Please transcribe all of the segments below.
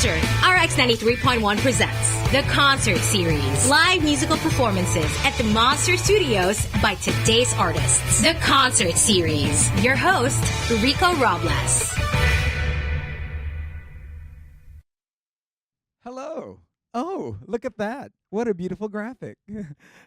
Monster RX93.1 presents the Concert Series. Live musical performances at the Monster Studios by today's artists. The Concert Series. Your host, Rico Robles. Hello. Oh, look at that. What a beautiful graphic.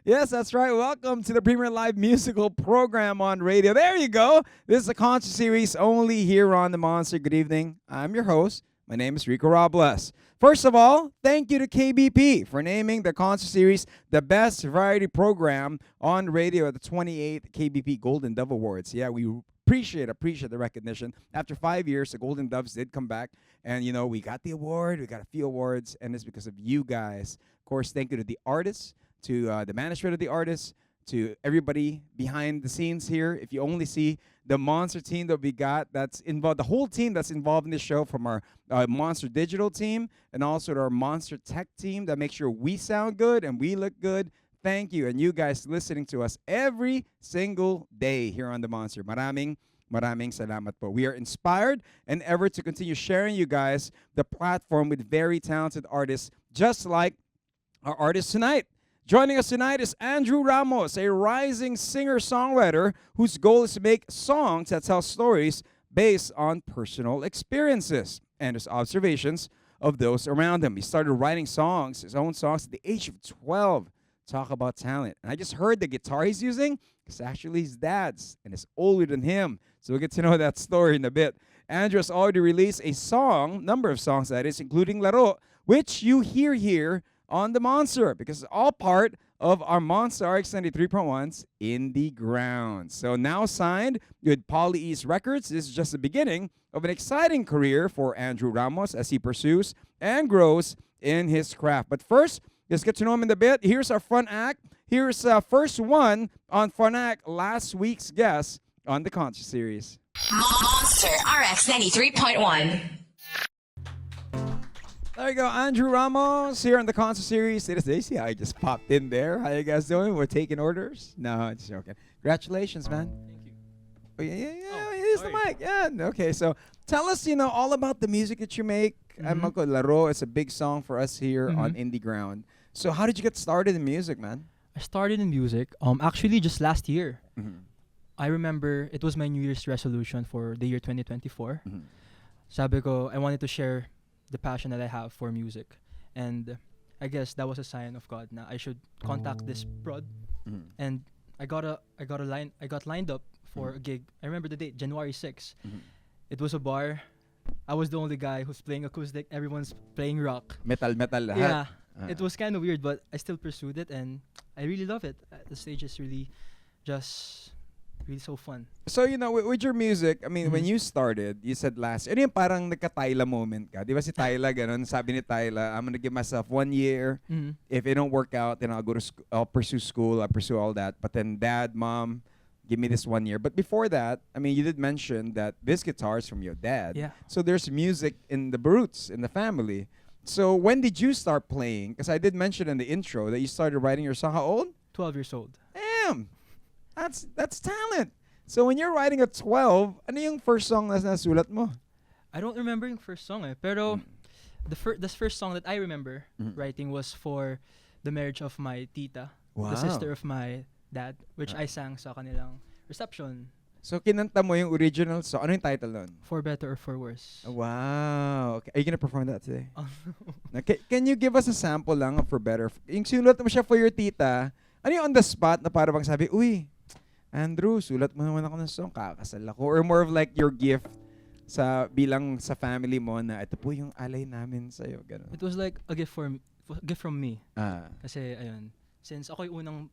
Yes, that's right. Welcome to the Premier Live Musical Program on radio. There you go. This is a concert series only here on the Monster. Good evening. I'm your host. My name is Rico Robles. First of all, thank you to KBP for naming the concert series the best variety program on radio at the 28th KBP Golden Dove Awards. Yeah, we appreciate the recognition. After 5 years, the Golden Doves did come back, and we got the award. We got a few awards, and it's because of you guys. Of course, thank you to the artists, to the management of the artists, to everybody behind the scenes here. If you only see the Monster team that we got, that's involved, the whole team that's involved in this show, from our Monster Digital team and also to our Monster Tech team that makes sure we sound good and we look good. Thank you, and you guys listening to us every single day here on the Monster. Maraming salamat po. We are inspired and ever to continue sharing you guys the platform with very talented artists, just like our artist tonight. Joining us tonight is Andrew Ramos, a rising singer-songwriter whose goal is to make songs that tell stories based on personal experiences and his observations of those around him. He started writing songs, his own songs, at the age of 12. Talk about talent. And I just heard the guitar he's using. It's actually his dad's, and it's older than him. So we'll get to know that story in a bit. Andrew has already released a number of songs that is, including Laro, which you hear here on the Monster, because it's all part of our Monster RX93.1's Indie Ground. So now signed with Poly East Records, this is just the beginning of an exciting career for Andrew Ramos as he pursues and grows in his craft. But first, let's get to know him in a bit. Here's our front act. Here's first one on front act, last week's guest on the concert series. Monster RX 93.1. There you go, Andrew Ramos here on the concert series. They see how I just popped in there. How you guys doing? We're taking orders. No, it's joking. Congratulations, man. Thank you. Oh, yeah. Here's the mic. Yeah. Okay. So tell us, all about the music that you make. Laro is a big song for us here on Indie Ground. So how did you get started in music, man? I started in music actually just last year. I remember it was my New Year's resolution for the year 2024. Sabi ko, I wanted to share the passion that I have for music. And I guess that was a sign of God na I should contact this prod. And I got lined up for a gig. I remember the date, January 6. It was a bar. I was the only guy who's playing acoustic. Everyone's playing rock. Metal lahat. Yeah. It was kind of weird, but I still pursued it, and I really love it. The stage is really so fun. So, with your music, I mean, when you started, you said last year, yung parang nagka-Tyla moment ka? Di ba si Tyla, ganun? Sabi ni Tyla, I'm gonna give myself 1 year. If it don't work out, then I'll pursue school, I'll pursue all that. But then dad, mom, give me this 1 year. But before that, I mean, you did mention that this guitar is from your dad. Yeah. So there's music in the roots, in the family. So when did you start playing? Because I did mention in the intro that you started writing your song. How old? 12 years old. Damn! That's talent. So when you're writing at 12, ano yung first song na nasulat mo? I don't remember yung first song pero the first song that I remember writing was for the marriage of my tita, the sister of my dad, which I sang sa kanilang reception. So kinanta mo yung original song. Ano yung title nun? For Better or For Worse. Wow. Okay. Are you gonna perform that today? Okay. Can you give us a sample lang of For Better? Yung sinulat mo siya for your tita, ano yung on the spot na para bang sabi, uy, Andrew, sulat mo naman ako ng song, kakasal ako. Or more of like your gift bilang sa family mo na ito po yung alay namin sa'yo. Ganun. It was like a gift from me. Kasi ayun, since ako yung unang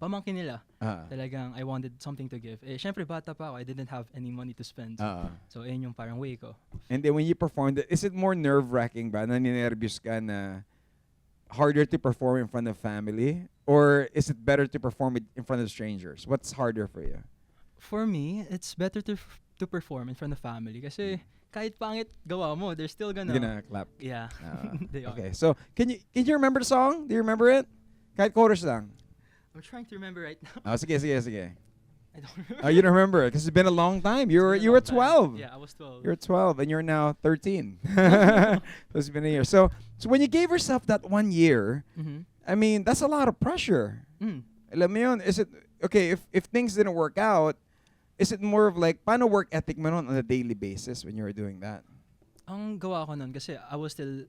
pamangkin nila, talagang I wanted something to give. Syempre bata pa ako, I didn't have any money to spend. So ayun yung parang way ko. And then when you performed it, is it more nerve-wracking ba? Naninervyos ka na harder to perform in front of family? Or is it better to perform it in front of strangers? What's harder for you? For me, it's better to perform in front of family kasi kahit pangit gawa mo, they're still gonna clap. Yeah. They are. Okay. So, can you remember the song? Do you remember it? Kahit chorus lang. I'm trying to remember right now. Sige. I don't remember. Oh, you don't remember it because it's been a long time. You were 12. Yeah, I was 12. You're 12 and you're now 13. So it's been a year. So when you gave yourself that 1 year, I mean, that's a lot of pressure. Alam mo yun, is it okay if things didn't work out? Is it more of like paano work ethic mo nun on a daily basis when you were doing that? Ang gawa ko nun kasi I was still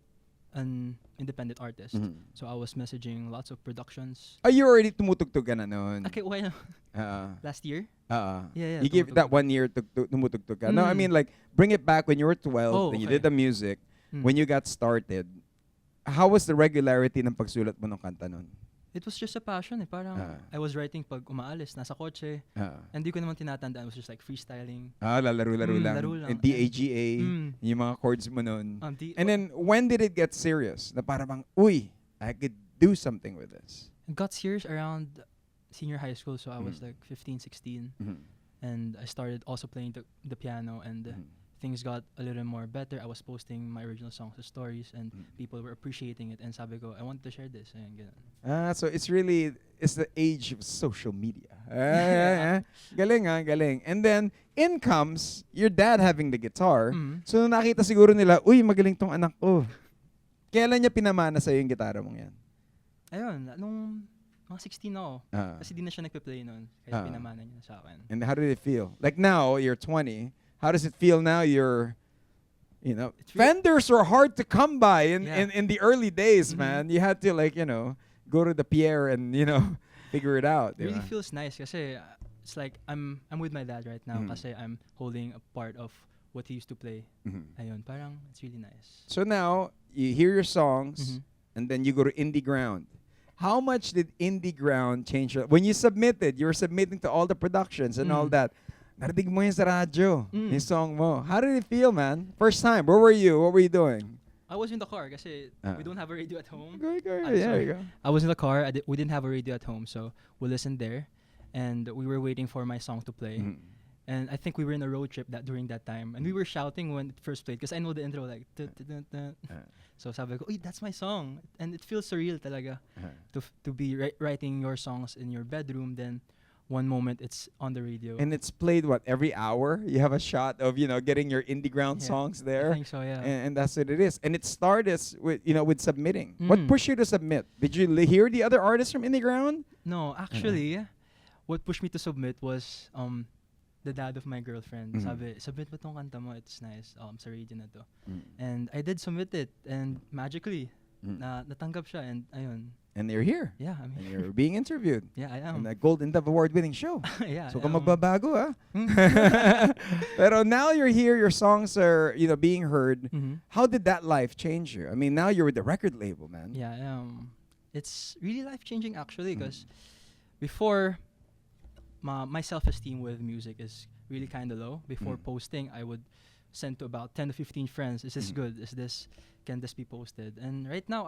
an independent artist. So I was messaging lots of productions. Oh, you already tumutugtog ka na nun. Okay, why last year? Yeah. You gave that 1 year to tumutugtog ka. No, I mean like bring it back when you were 12 and you did the music. When you got started, how was the regularity ng pagsulat mo ng kanta nun? It was just a passion eh. Parang I was writing pag umaalis, nasa kotse. And di ko naman tinatandaan. It was just like freestyling. Laro-laro lang. Laro lang. And DAGA, yung mga chords mo nun. And then, when did it get serious? Na parang, uy, I could do something with this. It got serious around senior high school. So I was like 15, 16. And I started also playing the piano. And things got a little more better. I was posting my original songs as stories. And people were appreciating it. And sabi ko, I wanted to share this. And so it's the age of social media. Galing. And then, in comes your dad having the guitar. So, nung nakita siguro nila, uy, magaling tong anak ko. Kailan niya pinamana sa'yo yung gitara mong yan? Ayun, nung mga 16 ako. Kasi di na siya nagpe-play nun. Kaya pinamana niya sa akin. And how did it feel? Like now, you're 20. How does it feel now? Fenders are hard to come by in the early days, man. You had to go to the Pierre and figure it out. It really feels nice kasi it's like I'm with my dad right now kasi I'm holding a part of what he used to play. Ayun, parang it's really nice. So now you hear your songs and then you go to Indie Ground. How much did Indie Ground change when you submitted? You were submitting to all the productions and all that. Narinig mo yun sa radyo, yung song mo. How did it feel, man? First time, where were you? What were you doing? I was in the car kasi we don't have a radio at home. There you go. I was in the car. We didn't have a radio at home, so we listened there. And we were waiting for my song to play. And I think we were in a road trip during that time. And we were shouting when it first played because I know the intro like... So sabi ko, uy, that's my song. And it feels surreal talaga to be writing your songs in your bedroom. Then one moment it's on the radio. And it's played, every hour? You have a shot of, getting your Indie Ground songs there. I think so, yeah. And that's what it is. And it started with submitting. What pushed you to submit? Did you hear the other artists from Indie Ground? No, actually, what pushed me to submit was the dad of my girlfriend. Sabi, submit mo tong kanta mo, it's nice. Sa radio na to. And I did submit it. And magically, natanggap siya. And ayun. And you're here. Yeah, I'm and here. you're being interviewed. Yeah, I am. In a Golden Dove Award-winning show. Yeah. So, kung magbabago, Pero now you're here, your songs are, being heard. How did that life change you? I mean, now you're with the record label, man. Yeah, it's really life-changing, actually, because before, my self-esteem with music is really kind of low. Before posting, I would send to about 10 to 15 friends, is this good? Can this be posted? And right now,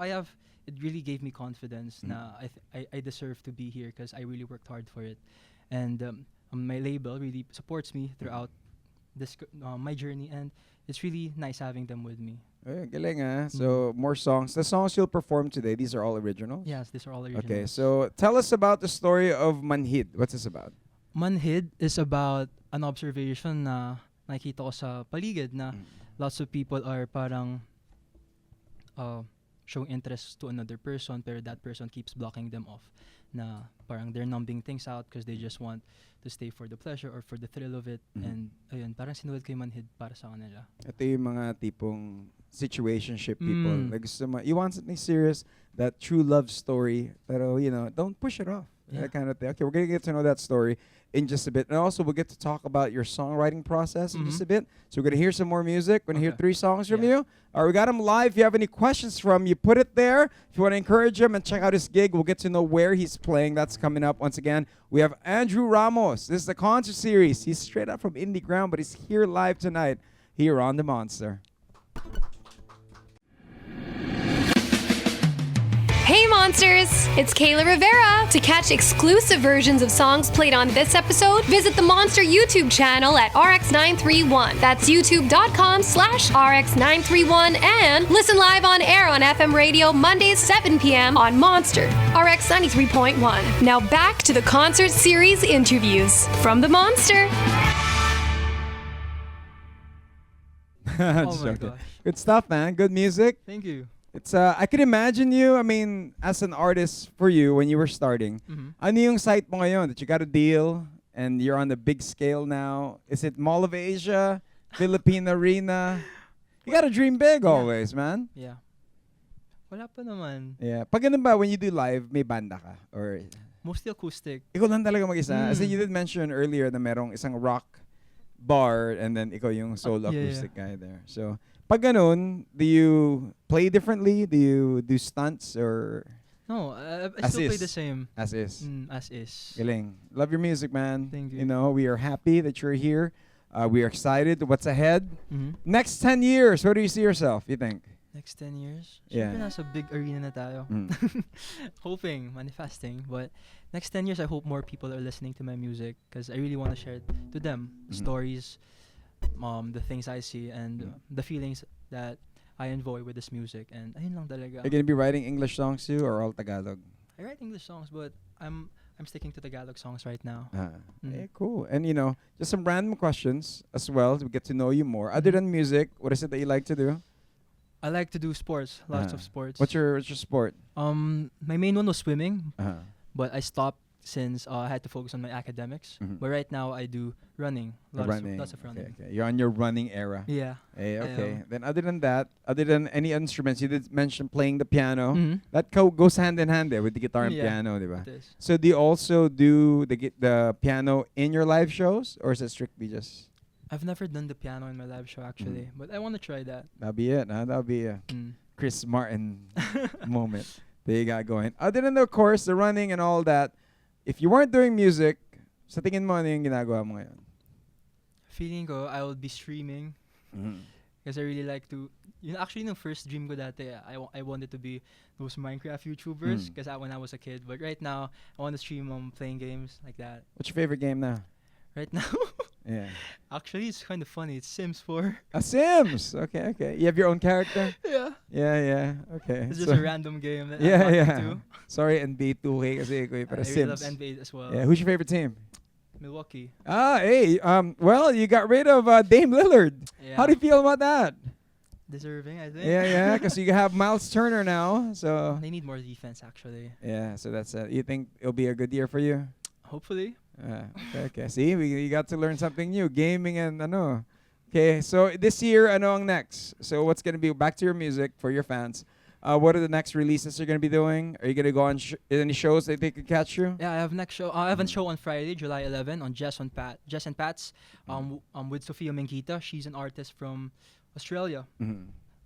it really gave me confidence na I deserve to be here because I really worked hard for it. And my label really supports me throughout this my journey, and it's really nice having them with me. Galing, So more songs. The songs you'll perform today, these are all originals? Yes, these are all originals. Okay, so tell us about the story of Manhid. What's this about? Manhid is about an observation na nakikita ko sa paligid na lots of people are parang showing interest to another person, pero that person keeps blocking them off. Na parang they're numbing things out because they just want to stay for the pleasure or for the thrill of it. And ayun, parang sinuwad ko yung Manhid para sa kanila. Ito yung mga tipong situationship people. Like you want something serious, that true love story, pero don't push it off. That kind of thing. Okay, we're going to get to know that story in just a bit. And also, we'll get to talk about your songwriting process in just a bit. So we're going to hear some more music. We're going to hear 3 songs from you. All right, we got him live. If you have any questions from you, put it there. If you want to encourage him and check out his gig, we'll get to know where he's playing. That's coming up. Once again, we have Andrew Ramos. This is the concert series. He's straight up from Indie Ground, but he's here live tonight here on The Monster. Hey Monsters! It's Kayla Rivera. To catch exclusive versions of songs played on this episode, visit the Monster YouTube channel at RX931. That's youtube.com/RX931 and listen live on air on FM radio Mondays 7 p.m. on Monster RX93.1. Now back to the concert series interviews from the Monster. Oh Just my joking. gosh. Good stuff, man. Good music. Thank you. It's I could imagine you, I mean, as an artist for you when you were starting. Mhm. Ano yung site mo ngayon that you got a deal and you're on the big scale now? Is it Mall of Asia, Philippine Arena? You got to dream big always, man. Yeah. Wala pa naman. Yeah. Pag ganun ba, when you do live, may banda ka? Or Mostly acoustic. ikaw lang talaga mag-isa? As in, Mm. you did mention earlier na merong isang rock bar and then ikaw yung solo yeah, acoustic guy there. So, pag ganun, do you play differently? Do you do stunts or No, I As still play is. the same. as is? As is. Galing. Love your music, man. Thank you. You know, we are happy that you're here. We are excited. What's ahead? Mhm. Next 10 years, where do you see yourself, you think? Next 10 years? Yeah. Siyempre nasa big arena na tayo. Mm. Hoping, manifesting. But next 10 years, I hope more people are listening to my music because I really want to share it to them. Mhm. Stories, the things I see, and Mm. the feelings that I enjoy with this music. And ayun lang talaga. Are you going to be writing English songs too or all Tagalog? I write English songs, but I'm sticking to Tagalog songs right now. Cool. And, you know, just some random questions as well to get to know you more. Other than music, what is it that you like to do? I like to do sports, lots of Ah. sports. What's your sport? My main one was swimming, Uh-huh. but I stopped since I had to focus on my academics. Mhm. But right now I do running, lots of running. Okay. You're on your running era. Yeah. Hey, I okay. am. Then other than that, other than any instruments, you did mention playing the piano. Mhm. That goes hand in hand with the guitar and Yeah, piano, diba? it is. So do you also do the piano in your live shows, or is it strictly just I've never done the piano in my live show actually, but I want to try that. that'll be it? Huh? That'll be a Chris Martin moment that you got going. Other than of course the running and all that, if you weren't doing music, sa tingin mo ano yung ginagawa mo ngayon? Feeling ko I will be streaming because I really like to. Actually, the first dream ko dati, I wanted to be those Minecraft YouTubers because when I was a kid. But right now, I want to stream playing games like that. What's your favorite game now? Right now, Yeah. actually, it's kind of funny. It's Sims 4. Sims. Okay, okay. You have your own character? Yeah. Yeah. Okay. It's just a random game that Yeah, I'm yeah. into. Sorry, NBA 2K kasi ko I pero really Sims. love NBA as well. Yeah, who's your favorite team? Milwaukee. Hey, well, you got rid of Dame Lillard. Yeah. How do you feel about that? Deserving, I think. Yeah, because you have Miles Turner now. So They need more defense, actually. yeah, so that's you think it'll be a good year for you? Hopefully. Okay. See, you got to learn something new, gaming and ano. Okay, so this year, ano ang next? So what's gonna be back to your music for your fans? What are the next releases you're gonna be doing? Are you gonna go on any shows that they could catch you? Yeah, I have next show. I have a show on Friday, July 11, on Jess and Pat's. With Sofia Mengita. She's an artist from Australia.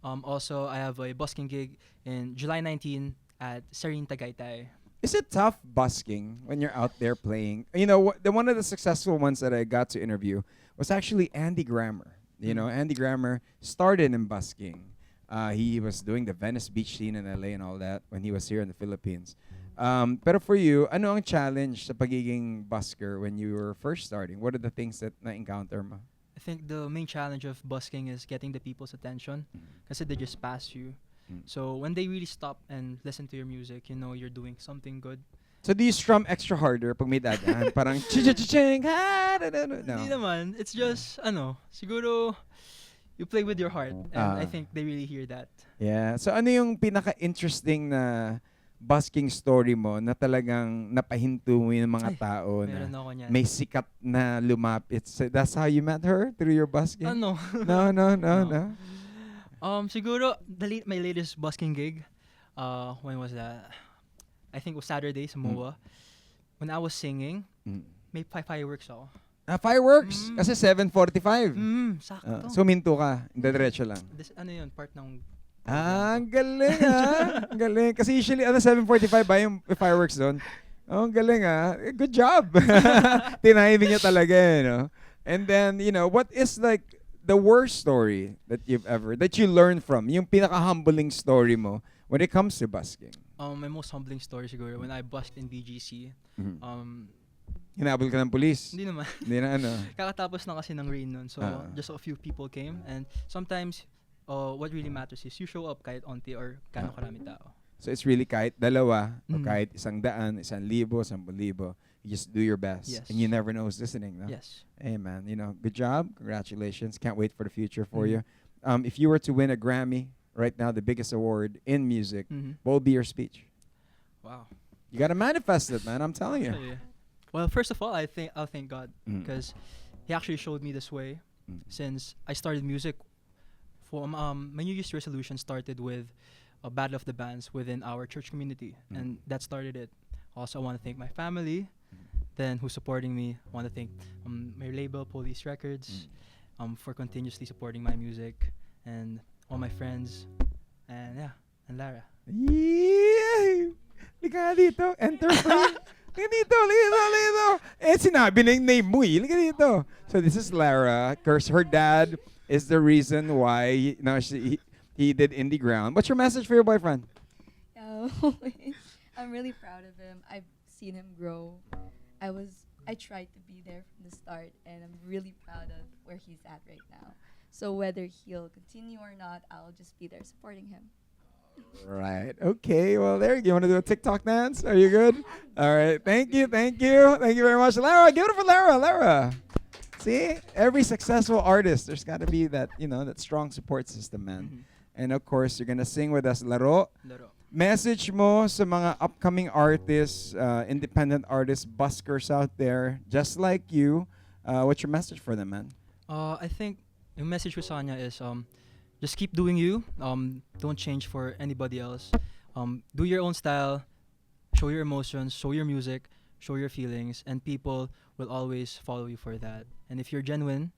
Also, I have a busking gig in July 19 at Serene Tagaytay. Is it tough busking when you're out there playing? You know, one of the successful ones that I got to interview was actually Andy Grammer. You know, Andy Grammer started in busking. He was doing the Venice Beach scene in LA and all that when he was here in the Philippines. Pero for you, ano ang challenge sa pagiging busker when you were first starting? What are the things that na-encounter mo? I think the main challenge of busking is getting the people's attention kasi they just pass you. So when they really stop and listen to your music, you know you're doing something good. So do you strum extra harder pag may dadaan? Parang chi-chi-chi-ching, Hindi no. naman. It's just, siguro you play with your heart. And I think they really hear that. Yeah. So ano yung pinaka-interesting na busking story mo na talagang napahinto mo yung mga tao Meron na ako niyan. may sikat na lumapit? So that's how you met her? Through your busking? Ano? No. Siguro my latest busking gig. When was that? I think it was Saturday sa MOA. When I was singing, may fireworks ako. Fireworks? Kasi 7:45. Sakto. So minto ka, diretso lang. Ano yun? Part ng... Ang galing Ang galing. Kasi usually 7:45 ba yung fireworks doon? Oh, ang galing Good job. Tinahimik niya talaga And then, what is like the worst story that you learned from? Yung pinaka-humbling story mo when it comes to busking? My most humbling story siguro when I busked in BGC. Hinabol ka ng police? Hindi naman. Hindi na ano. Kakatapos na kasi ng rain nun. So, just a few people came. And sometimes, what really matters is you show up kahit onti or kano karami tao. So it's really kahit dalawa, o kahit 100, 1,000, 1,000, you just do your best. Yes. And you never know who's listening. No? Yes. Hey, man, good job. Congratulations. Can't wait for the future for you. If you were to win a Grammy right now, the biggest award in music, what would be your speech? Wow. You got to manifest it, man. I'm telling you. Well, first of all, I'll thank God because He actually showed me this way since I started music. My New Year's resolution started with a battle of the bands within our church community, and that started it. Also, I want to thank my family, then who's supporting me. I want to thank my label, Police Records, for continuously supporting my music, and all my friends, and Lara. Yay! Lika dito. Enter. Lika dito. Eh, sinabi na yung name mo eh. Lika dito. So this is Lara. Of course, her dad is the reason why he did Indie Ground. What's your message for your boyfriend? I'm really proud of him. I've seen him grow. I tried to be there from the start, and I'm really proud of where he's at right now. So whether he'll continue or not, I'll just be there supporting him. Right. Okay. Well, there you go. You want to do a TikTok dance? Are you good? All right. Thank you. Thank you very much. Lara, give it up for Lara. Lara. See, every successful artist, there's got to be that, that strong support system, man. And of course, you're going to sing with us, Laro. Message mo sa mga upcoming artists, independent artists, buskers out there, just like you. What's your message for them, man? I think the message ko sa kanya is just keep doing you. Don't change for anybody else. Do your own style. Show your emotions. Show your music. Show your feelings. And people will always follow you for that. And if you're genuine,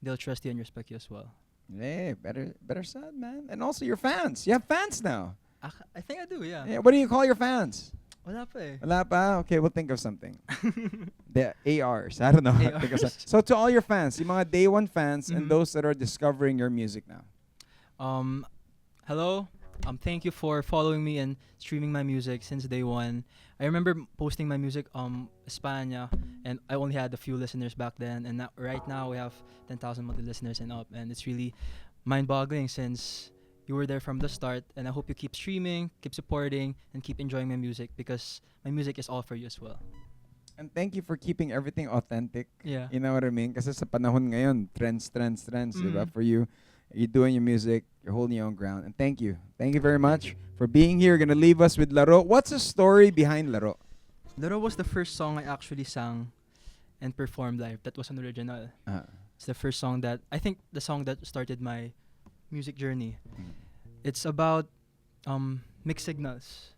they'll trust you and respect you as well. Hey, better said, man. And also your fans. You have fans now. I think I do, yeah. What do you call your fans? Wala pa eh. Wala pa? Okay, we'll think of something. The ARs. I don't know. Think of something. So to all your fans, yung mga day one fans and those that are discovering your music now. Hello. Thank you for following me and streaming my music since day one. I remember posting my music España, and I only had a few listeners back then, and right now we have 10,000 monthly listeners and up, and it's really mind-boggling since you were there from the start, and I hope you keep streaming, keep supporting, and keep enjoying my music because my music is all for you as well. And thank you for keeping everything authentic. Yeah. You know what I mean? Kasi sa panahon ngayon, trends, diba? For you, you're doing your music, you're holding your own ground. And thank you. Thank you very much for being here. You're going to leave us with Laro. What's the story behind Laro? Laro was the first song I actually sang and performed live. That was an original. It's the first song I think the song that started my music journey. It's about mixed signals.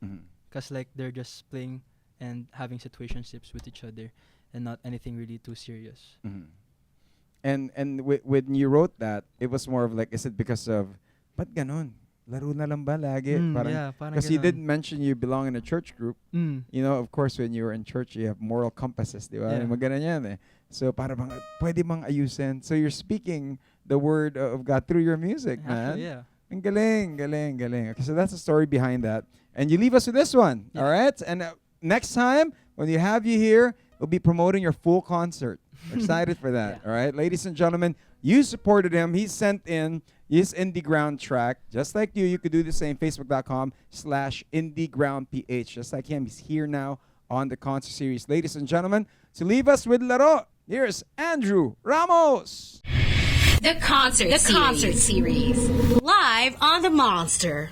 Because they're just playing and having situationships with each other and not anything really too serious. And when you wrote that, it was more of is it because of, ba't ganon? Laro na lang ba lagi? Parang because you didn't mention you belong in a church group. Of course, when you were in church, you have moral compasses, di ba? Yeah. Maganon yan eh. So parang pwede mang ayusin. So you're speaking the word of God through your music, man. Actually, yeah. Ang galing. Okay, so that's the story behind that. And you leave us with this one, all right? And next time, when you have you here, we'll be promoting your full concert. Excited for that, all right? Ladies and gentlemen, you supported him. He sent in his Indie Ground track. Just like you could do the same. Facebook.com/IndieGroundPH. Just like him, he's here now on the concert series. Ladies and gentlemen, to leave us with Laro, here's Andrew Ramos. The concert series. Live on the Monster.